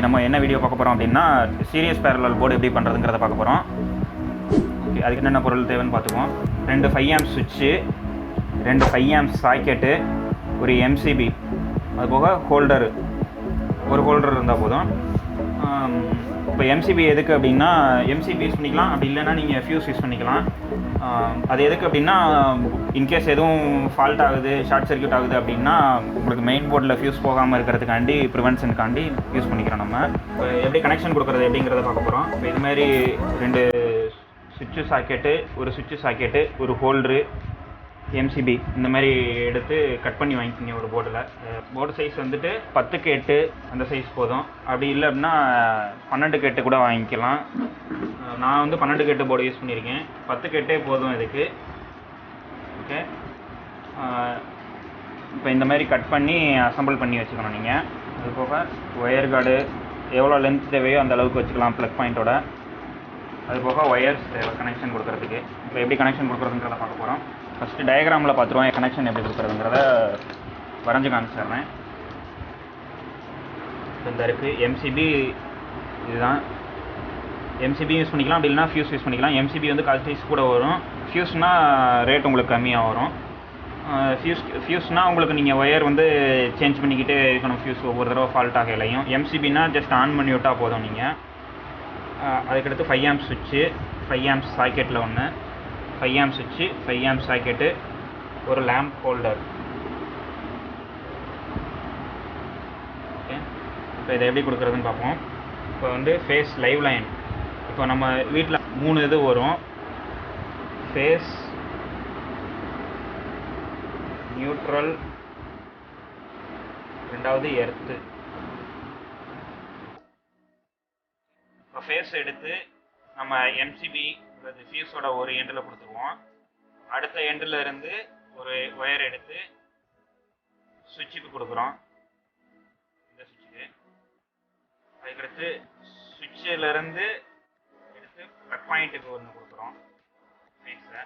இன்றைக்கி நம்ம என்ன வீடியோ பார்க்க போகிறோம் அப்படின்னா சீரியஸ் பேரலல் போர்டு எப்படி பண்ணுறதுங்கிறத பார்க்க போகிறோம். ஓகே, அதுக்கு என்னென்ன பொருள் தேவைன்னு பார்த்துக்குவோம். 2 5 ஆம்ப் சுவிட்சு, 2 5 ஆம்ப் சாக்கெட்டு, ஒரு எம்சிபி, அது போக ஹோல்டரு, ஒரு ஹோல்டர் இருந்தால் போதும். இப்போ எம்சிபி எதுக்கு அப்படின்னா எம்சிபி யூஸ் பண்ணிக்கலாம், அப்படி இல்லைன்னா நீங்கள் ஃபியூஸ் யூஸ் பண்ணிக்கலாம். அது எதுக்கு அப்படின்னா இன்கேஸ் எதுவும் ஃபால்ட் ஆகுது, ஷார்ட் சர்க்யூட் ஆகுது அப்படின்னா உங்களுக்கு மெயின் போர்டில் ஃபியூஸ் போகாமல் இருக்கிறதுக்காண்டி, ப்ரிவென்ஷனுக்காண்டி யூஸ் பண்ணிக்கிறோம். நம்ம இப்போ எப்படி கனெக்ஷன் கொடுக்குறது எப்படிங்கிறத பார்க்க போகிறோம். இப்போ இதுமாதிரி 2 சுவிட்சு சாக்கெட்டு, ஒரு சுவிட்சு சாக்கெட்டு, ஒரு ஹோல்டரு, எம்சிபி இந்த மாதிரி எடுத்து கட் பண்ணி வாங்கிக்கிங்க. ஒரு போர்டு சைஸ் வந்துட்டு 10க்கு 8 அந்த சைஸ் போதும். அப்படி இல்லை அப்படின்னா 12க்கு 8 கூட வாங்கிக்கலாம். நான் வந்து 12க்கு 8 போர்டு யூஸ் பண்ணியிருக்கேன். 10க்கு 8 போதும் இதுக்கு. ஓகே, இப்போ இந்த மாதிரி கட் பண்ணி அசம்பிள் பண்ணி வச்சுக்கணும் நீங்கள். அது போக ஒயர் கார்டு எவ்வளோ லென்த் தேவையோ அந்த அளவுக்கு வச்சுக்கலாம் ப்ளக் பாயிண்ட்டோட. அது போக ஒயர்ஸ் தேவை கனெக்ஷன் கொடுக்குறதுக்கு. இப்போ எப்படி கனெக்ஷன் கொடுக்குறதுங்கிறத பார்க்க போகிறோம். ஃபஸ்ட்டு டயக்ராமில் பார்த்துருவோம் கனெக்ஷன் எப்படி கொடுக்குறதுங்கிறத வரைஞ்சி காமிச்சிடுறேன். இந்த இருக்குது எம்சிபி, இதுதான் எம்சிபி யூஸ் பண்ணிக்கலாம், அப்படி இல்லைனா ஃபியூஸ் யூஸ் பண்ணிக்கலாம். எம்சிபி வந்து கால் சைஸ் கூட வரும், ஃபியூஸ்னால் ரேட் உங்களுக்கு கம்மியாக வரும். ஃபியூஸ்னால் உங்களுக்கு நீங்கள் ஒயர் வந்து சேஞ்ச் பண்ணிக்கிட்டே இருக்கணும், ஃபியூஸ் ஒவ்வொரு தடவை ஃபால்ட் ஆகலையும். எம்சிபினா ஜஸ்ட் ஆன் பண்ணி விட்டால் போதும் நீங்கள். அதுக்கடுத்து 5 ஆம்ப் சுவிட்சு, 5 ஆம்ப் சாக்கெட்டில் ஒன்று, 5 ஆம்ப் சுவிட்சு, 5 ஆம்ப் சாக்கெட்டு, ஒரு லேம்ப் ஹோல்டர். ஓகே, இப்போ இதை எப்படி கொடுக்குறதுன்னு பார்ப்போம். இப்போ வந்து ஃபேஸ் லைவ் லைன், இப்போ நம்ம வீட்டில் 3 இது வரும். ஃபேஸ், நியூட்ரல், ரெண்டாவது எர்த்து. இப்போ ஃபேஸ் எடுத்து நம்ம எம்சிபி அல்லது ஃபியூஸோட ஒரு எண்டில் கொடுத்துருவோம். அடுத்த எண்டில் இருந்து ஒரு ஒயர் எடுத்து சுவிட்சுக்கு கொடுக்குறோம், இந்த சுவிட்சுக்கு. அதுக்கடுத்து சுவிட்சிலேருந்து எடுத்து ப்ளக் பாயிண்ட்டுக்கு ஒன்று கொடுக்குறோம் ஃபேஸை.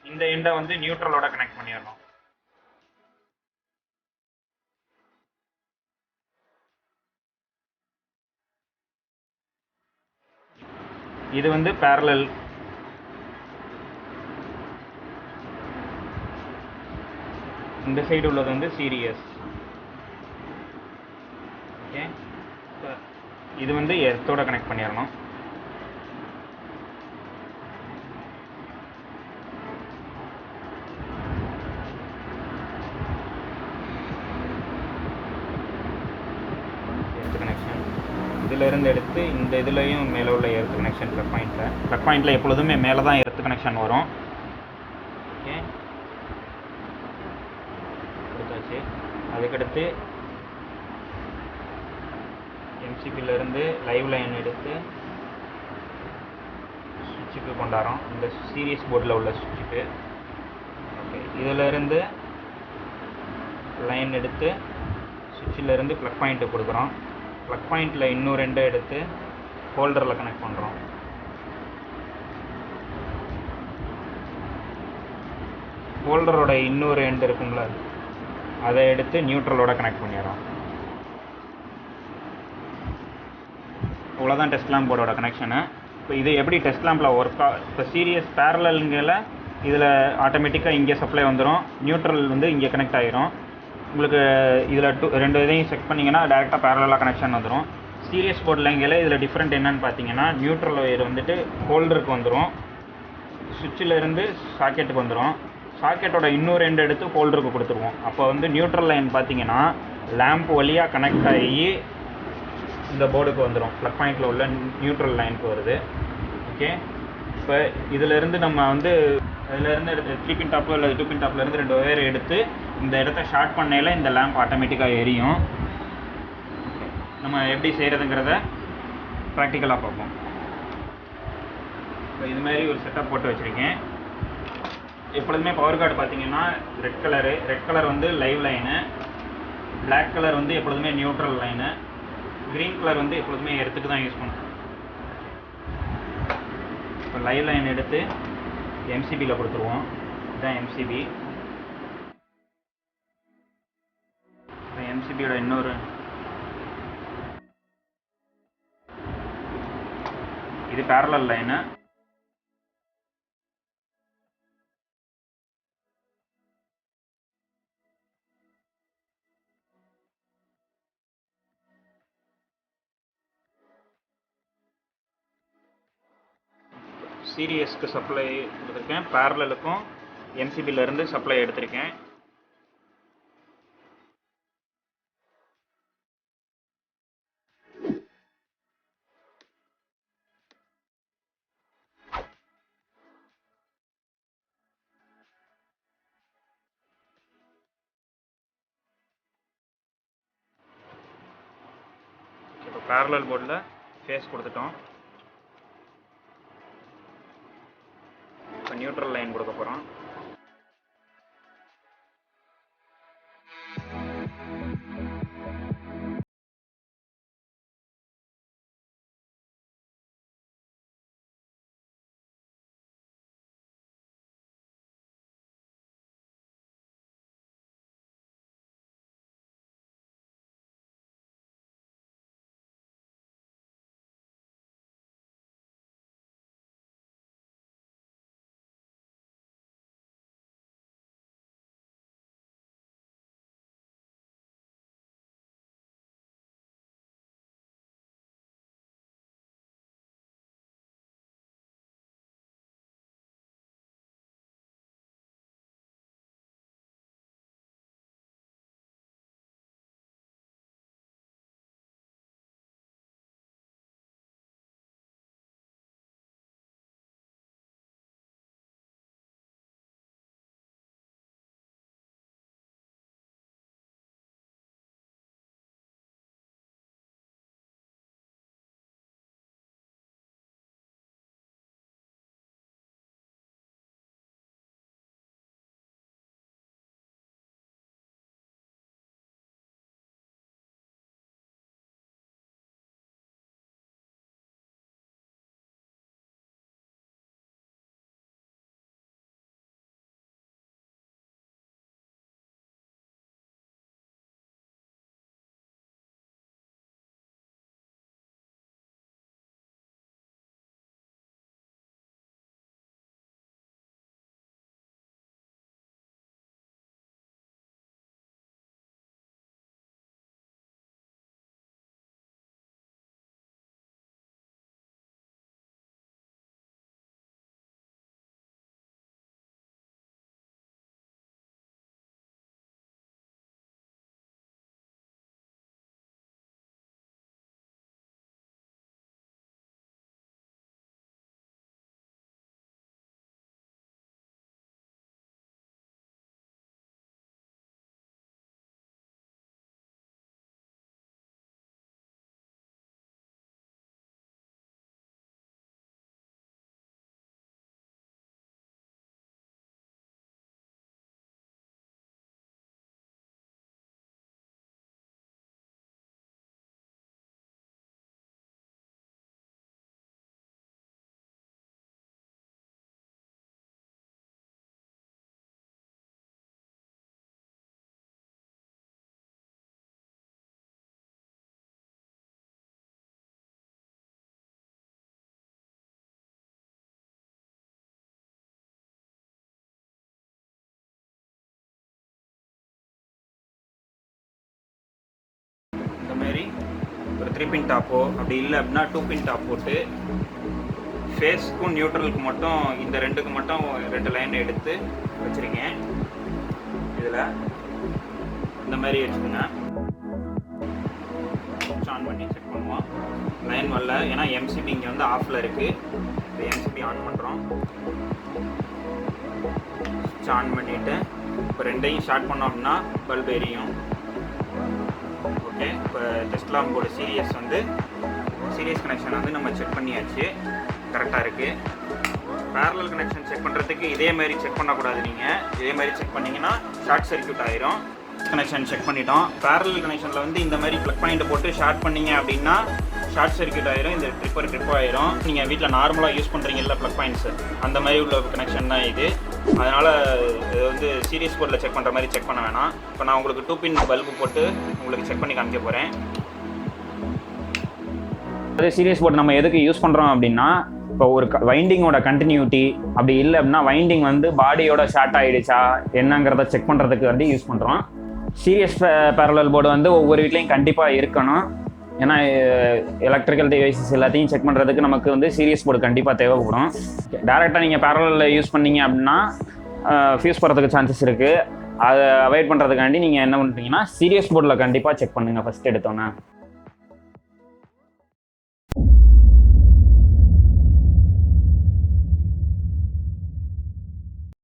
இந்த எண்டை வந்து நியூட்ரலோட கனெக்ட் பண்ணிடணும். இது வந்து பேரலல். இந்த சைடு உள்ளது வந்து சீரியஸ். ஓகே, இது வந்து எர்த்தோட கனெக்ட் பண்ணிடணும். எர்த் கனெக்ஷன் இதிலிருந்து எடுத்து இந்த இதுலையும் மேலே உள்ள எர்த் கனெக்ஷன் ப்ளக் பாயிண்டில் எப்பொழுதுமே மேலே தான் எர்த் கனெக்ஷன் வரும். ஓகே, கொடுத்தாச்சு. அதுக்கடுத்து எம்சிபியிலேருந்து லைவ் லைன் எடுத்து சுவிட்சுக்கு கொண்டாடுறோம், இந்த சீரியஸ் போர்டில் உள்ள சுவிட்சுக்கு. ஓகே, இதிலேருந்து லைன் எடுத்து சுவிட்சிலேருந்து ப்ளக் பாயிண்ட்டு கொடுக்குறோம். ப்ளக் பாயிண்டில் இன்னும் 2 எடுத்து ஹோல்டரில் கனெக்ட் பண்ணுறோம். ஹோல்டரோட இன்னொரு எண்டு இருக்குங்களா, அதை எடுத்து நியூட்ரலோட கனெக்ட் பண்ணிடுறோம். இவ்வளோதான் டெஸ்ட் லேம்ப் போர்டோட கனெக்ஷனு. இப்போ இது எப்படி டெஸ்ட் லேம்பில் ஒர்க்கா, இப்போ சீரியஸ் பேரலலுங்கில் இதில் ஆட்டோமேட்டிக்காக இங்கே சப்ளை வந்துடும், நியூட்ரல் வந்து இங்கே கனெக்ட் ஆகிரும். உங்களுக்கு இதில் 2 இதையும் செக் பண்ணிங்கன்னா டேரெக்டாக பேரலாக கனெக்ஷன் வந்துடும். சீரியஸ் போர்டில் இங்கே இதில் டிஃப்ரெண்ட் என்னென்னு பார்த்தீங்கன்னா, நியூட்ரல் ஒயர் வந்துட்டு ஹோல்டருக்கு வந்துடும், சுவிட்சில் இருந்து சாக்கெட்டுக்கு வந்துடும். சாக்கெட்டோட இன்னொரு 2 எடுத்து ஹோல்டருக்கு கொடுத்துருவோம். அப்போ வந்து நியூட்ரல் லைன் பார்த்தீங்கன்னா லேம்ப் வழியாக கனெக்ட் ஆகி இந்த போர்டுக்கு வந்துடும், ப்ளக் பாயிண்டில் உள்ள நியூட்ரல் லைனுக்கு வருது. ஓகே, இப்போ இதிலேருந்து நம்ம வந்து அதிலேருந்து எடுத்து 3 பின் டாப்பில் இல்லை 2 பின் டாப்லேருந்து 2 ஒயர் எடுத்து இந்த இடத்த ஷார்ட் பண்ணையில் இந்த லேம்ப் ஆட்டோமேட்டிக்காக எரியும். நம்ம எப்படி செய்கிறதுங்கிறத ப்ராக்டிக்கலாக பார்ப்போம். இப்போ இதுமாதிரி ஒரு செட்டப் போட்டு வச்சுருக்கேன். எப்பொழுதுமே பவர் கார்டு பார்த்தீங்கன்னா ரெட் கலர் வந்து லைவ் லைனு, பிளாக் கலர் வந்து எப்பொழுதுமே நியூட்ரல் லைனு, க்ரீன் கலர் வந்து எப்பொழுதுமே எர்த்துக்கு தான் யூஸ் பண்ணுறோம். இப்போ லைவ் லைன் எடுத்து எம்சிபியில் கொடுத்துருவோம். இதுதான் எம்சிபி. எம்சிபியோட இன்னொரு இது பேரலல் லைனு. சீரியஸ்க்கு சப்ளை கொடுத்துருக்கேன், பேரலலுக்கும் எம்சிபியிலேருந்து சப்ளை எடுத்திருக்கேன். இப்போ பேரலல் போர்டில் ஃபேஸ் கொடுத்துட்டோம். இப்போ நியூட்ரல் லைன் கொடுக்க போகிறோம். இந்தமாரி ஒரு 3 பின் டாப்போ அப்படி இல்லை அப்படின்னா 2 பின் டாப் போட்டு ஃபேஸ்க்கும் நியூட்ரலுக்கு மட்டும் இந்த ரெண்டுக்கு மட்டும் 2 லைன் எடுத்து வச்சுருக்கேன். இதில் இந்த மாதிரி வச்சுக்கோங்க. ஆன் பண்ணி செக் பண்ணுவோம். லைன் வரல, ஏன்னா எம்சிபி இங்கே வந்து ஆஃபில் இருக்குது. இப்போ எம்சிபி ஆன் பண்ணுறோம். ஸ்விட்ச் ஆன் பண்ணிவிட்டு இப்போ ரெண்டையும் ஸ்டார்ட் பண்ணோம் அப்படின்னா பல்ப் எரியும். ஓகே, இப்போ டெஸ்லா போர்டு சீரியஸ் கனெக்ஷன் வந்து நம்ம செக் பண்ணியாச்சு, கரெக்டாக இருக்குது. பேரலல் கனெக்ஷன் செக் பண்ணுறதுக்கு இதே மாதிரி செக் பண்ணக்கூடாது. நீங்கள் இதே மாதிரி செக் பண்ணிங்கன்னா ஷார்ட் சர்க்யூட் ஆயிரும். கனெக்ஷன் செக் பண்ணிட்டோம். பேரலல் கனெக்ஷனில் வந்து இந்த மாதிரி ப்ளக் பாயிண்ட் போட்டு ஷார்ட் பண்ணிங்க அப்படின்னா ஷார்ட் சர்க்யூட் ஆயிரும், இந்த ட்ரிப் ஆயிரும். நீங்கள் வீட்டில் நார்மலாக யூஸ் பண்ணுறீங்கல்ல ப்ளக் பாயிண்ட்ஸ், அந்த மாதிரி உள்ள கனெக்ஷன் தான் இது. அதனால் இது வந்து சீரியஸ் போர்டில் செக் பண்ணுற மாதிரி செக் பண்ண வேணாம். இப்போ நான் உங்களுக்கு 2 பின் பல்பு போட்டு உங்களுக்கு செக் பண்ணி காமிக்க போகிறேன். அது சீரியஸ் போர்டு நம்ம எதுக்கு யூஸ் பண்ணுறோம் அப்படின்னா, இப்போ ஒரு வைண்டிங்கோட கண்டினியூட்டி அப்படி இல்லை அப்படின்னா வைண்டிங் வந்து பாடியோட ஷார்ட் ஆகிடுச்சா என்னங்கிறத செக் பண்ணுறதுக்கு வந்து யூஸ் பண்ணுறோம். சீரியஸ் பேரலல் போர்டு வந்து ஒவ்வொரு வீட்லேயும் கண்டிப்பாக இருக்கணும். ஏன்னா எலக்ட்ரிக்கல் டிவைசஸ் எல்லாத்தையும் செக் பண்ணுறதுக்கு நமக்கு வந்து சீரியஸ் போர்டு கண்டிப்பாக தேவைப்படும். டேரெக்டாக நீங்கள் பேரலில் யூஸ் பண்ணீங்க அப்படின்னா ஃபியூஸ் போகிறதுக்கு சான்சஸ் இருக்குது. அதை அவாய்ட் பண்ணுறதுக்காண்டி நீங்கள் என்ன பண்ணுறீங்கன்னா சீரியஸ் போர்டில் கண்டிப்பாக செக் பண்ணுங்கள் ஃபஸ்ட் எடுத்தோன்னே.